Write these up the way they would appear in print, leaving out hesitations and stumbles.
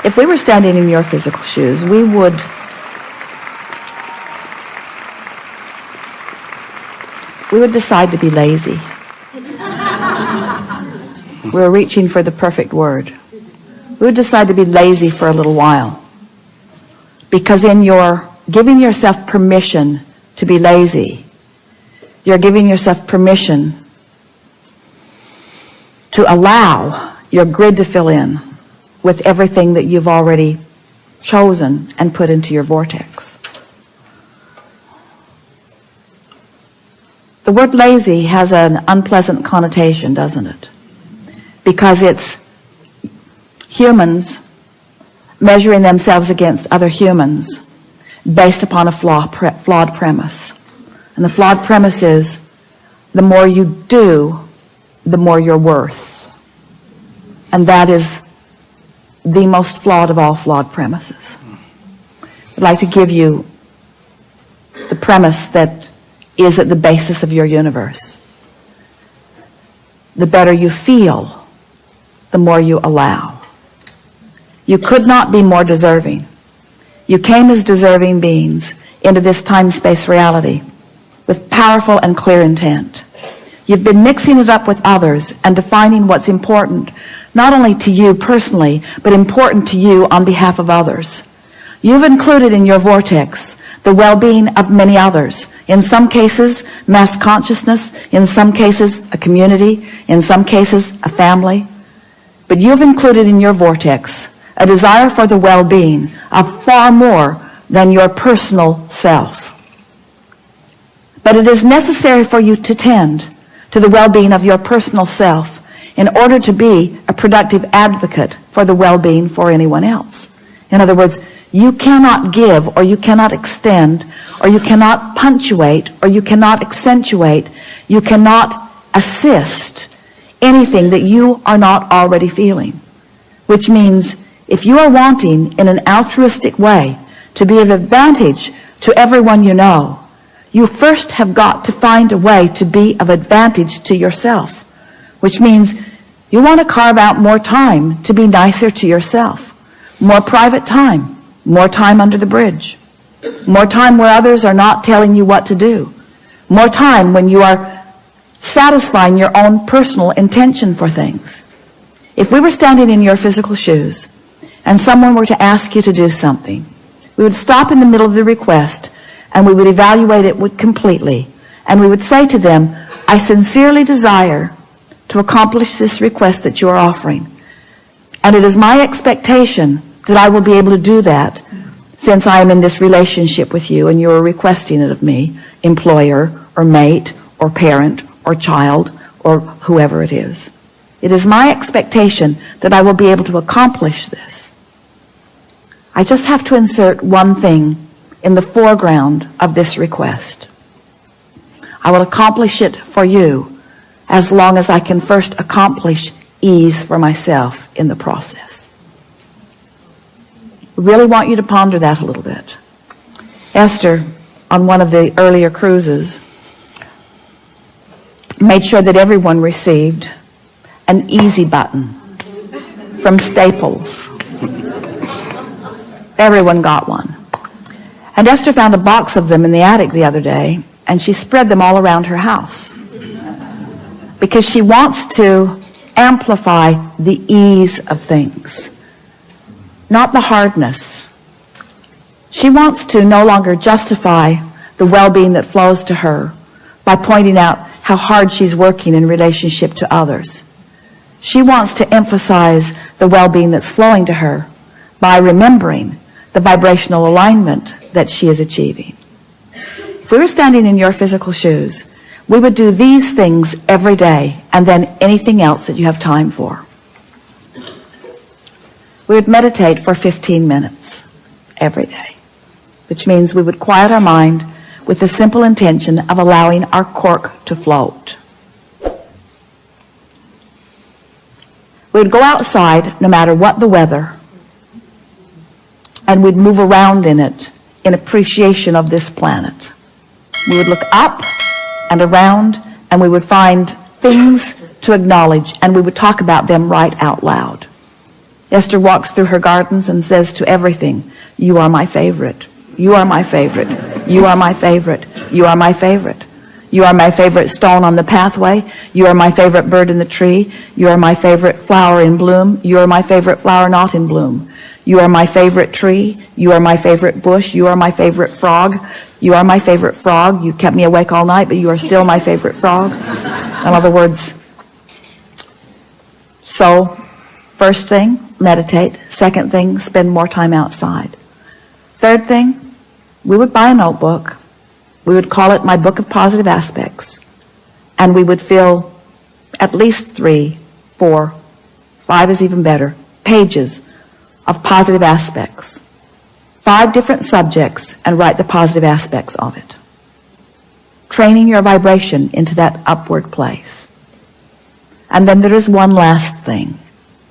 If we were standing in your physical shoes, we would decide to be lazy. We're reaching for the perfect word. We would decide to be lazy for a little while. Because in your giving yourself permission to be lazy, you're giving yourself permission to allow your grid to fill in with everything that you've already chosen and put into your vortex. The word lazy has an unpleasant connotation, doesn't it? Because it's humans measuring themselves against other humans based upon a flawed premise. And the flawed premise is, the more you do, the more you're worth. And that is the most flawed of all flawed premises. I'd like to give you the premise that is at the basis of your universe. The better you feel, the more you allow. You could not be more deserving. You came as deserving beings into this time-space reality with powerful and clear intent. You've been mixing it up with others and defining what's important, not only to you personally, but important to you on behalf of others. You've included in your vortex the well-being of many others. In some cases, mass consciousness. In some cases, a community. In some cases, a family. But you've included in your vortex a desire for the well-being of far more than your personal self. But it is necessary for you to tend to the well-being of your personal self in order to be a productive advocate for the well-being for anyone else. In other words, you cannot give, or you cannot extend, or you cannot punctuate, or you cannot accentuate, you cannot assist anything that you are not already feeling. Which means, if you are wanting in an altruistic way to be of advantage to everyone you know, you first have got to find a way to be of advantage to yourself. Which means you want to carve out more time to be nicer to yourself. More private time. More time under the bridge. More time where others are not telling you what to do. More time when you are satisfying your own personal intention for things. If we were standing in your physical shoes and someone were to ask you to do something, we would stop in the middle of the request and we would evaluate it completely. And we would say to them, I sincerely desire to accomplish this request that you are offering. And it is my expectation that I will be able to do that since I am in this relationship with you and you are requesting it of me, employer or mate or parent or child or whoever it is. It is my expectation that I will be able to accomplish this. I just have to insert one thing in the foreground of this request. I will accomplish it for you as long as I can first accomplish ease for myself in the process. I really want you to ponder that a little bit. Esther, on one of the earlier cruises, made sure that everyone received an easy button from Staples. Everyone got one. And Esther found a box of them in the attic the other day, and she spread them all around her house. Because she wants to amplify the ease of things, not the hardness. She wants to no longer justify the well-being that flows to her by pointing out how hard she's working in relationship to others. She wants to emphasize the well-being that's flowing to her by remembering the vibrational alignment that she is achieving. If we were standing in your physical shoes, we would do these things every day and then anything else that you have time for. We would meditate for 15 minutes every day, which means we would quiet our mind with the simple intention of allowing our cork to float. We would go outside no matter what the weather, and we'd move around in it in appreciation of this planet. We would look up and around, and we would find things to acknowledge, and we would talk about them right out loud. Esther walks through her gardens and says to everything, you are my favorite. You are my favorite. You are my favorite. You are my favorite. You are my favorite stone on the pathway. You are my favorite bird in the tree. You are my favorite flower in bloom. You are my favorite flower not in bloom. You are my favorite tree. You are my favorite bush. You are my favorite frog. You are my favorite frog. You kept me awake all night, but you are still my favorite frog. In other words, so first thing, meditate. Second thing, spend more time outside. Third thing, we would buy a notebook. We would call it My Book of Positive Aspects. And we would fill at least 3, 4, 5 is even better, pages of positive aspects. 5 different subjects, and write the positive aspects of it. Training your vibration into that upward place. And then there is one last thing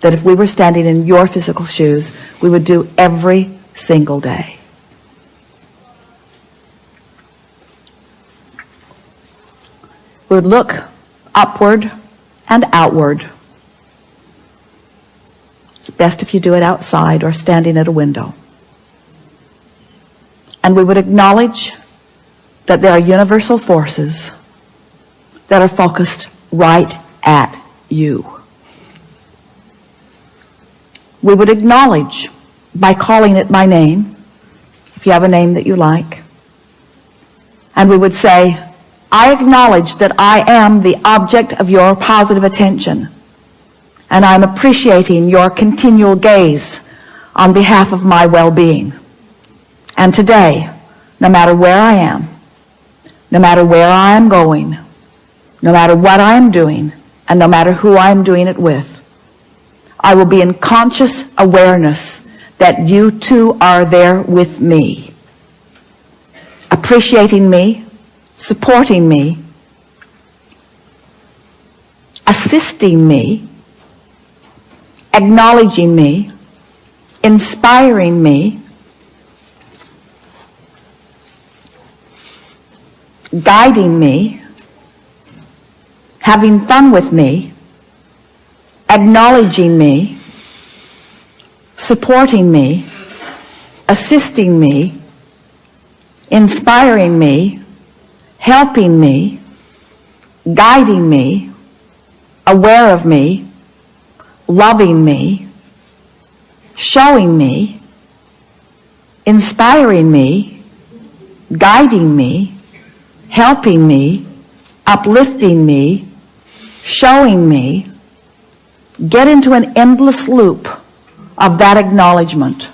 that if we were standing in your physical shoes, we would do every single day. We would look upward and outward. It's best if you do it outside or standing at a window. And we would acknowledge that there are universal forces that are focused right at you. We would acknowledge by calling it by name, if you have a name that you like. And we would say, I acknowledge that I am the object of your positive attention, and I'm appreciating your continual gaze on behalf of my well-being. And today, no matter where I am, no matter where I am going, no matter what I am doing, and no matter who I am doing it with, I will be in conscious awareness that you too are there with me, appreciating me, supporting me, assisting me, acknowledging me, inspiring me, guiding me, having fun with me, acknowledging me, supporting me, assisting me, inspiring me, helping me, guiding me, aware of me, loving me, showing me, inspiring me, guiding me, helping me, uplifting me, showing me. Get into an endless loop of that acknowledgement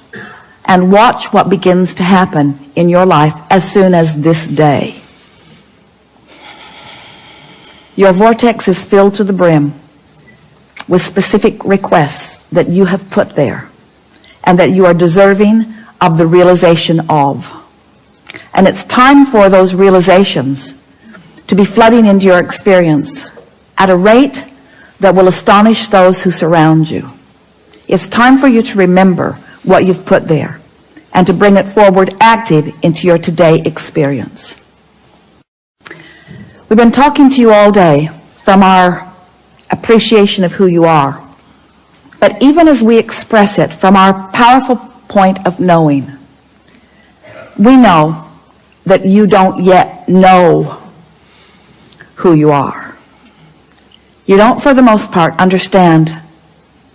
and watch what begins to happen in your life as soon as this day. Your vortex is filled to the brim with specific requests that you have put there and that you are deserving of the realization of. And it's time for those realizations to be flooding into your experience at a rate that will astonish those who surround you. It's time for you to remember what you've put there and to bring it forward active into your today experience. We've been talking to you all day from our appreciation of who you are. But even as we express it from our powerful point of knowing, we know that you don't yet know who you are. You don't, for the most part, understand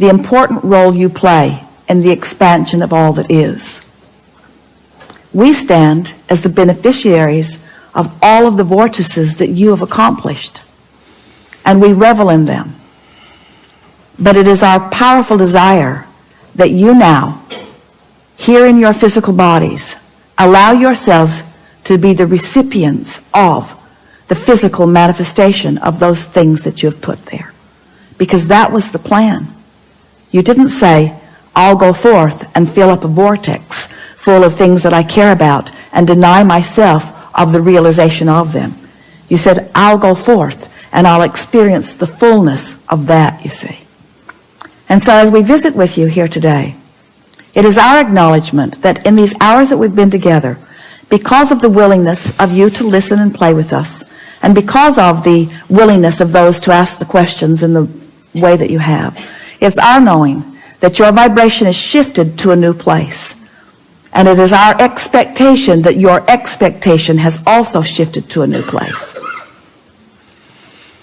the important role you play in the expansion of all that is. We stand as the beneficiaries of all of the vortices that you have accomplished, and we revel in them. But it is our powerful desire that you now, here in your physical bodies, allow yourselves to be the recipients of the physical manifestation of those things that you have put there. Because that was the plan. You didn't say, I'll go forth and fill up a vortex full of things that I care about and deny myself of the realization of them. You said, I'll go forth and I'll experience the fullness of that, you see. And so as we visit with you here today, it is our acknowledgement that in these hours that we've been together, because of the willingness of you to listen and play with us, and because of the willingness of those to ask the questions in the way that you have, it's our knowing that your vibration is shifted to a new place. And it is our expectation that your expectation has also shifted to a new place.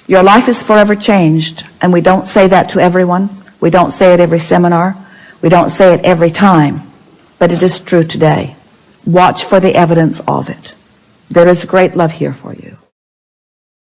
Your life is forever changed, and we don't say that to everyone. We don't say it every seminar. We don't say it every time, but it is true today. Watch for the evidence of it. There is great love here for you.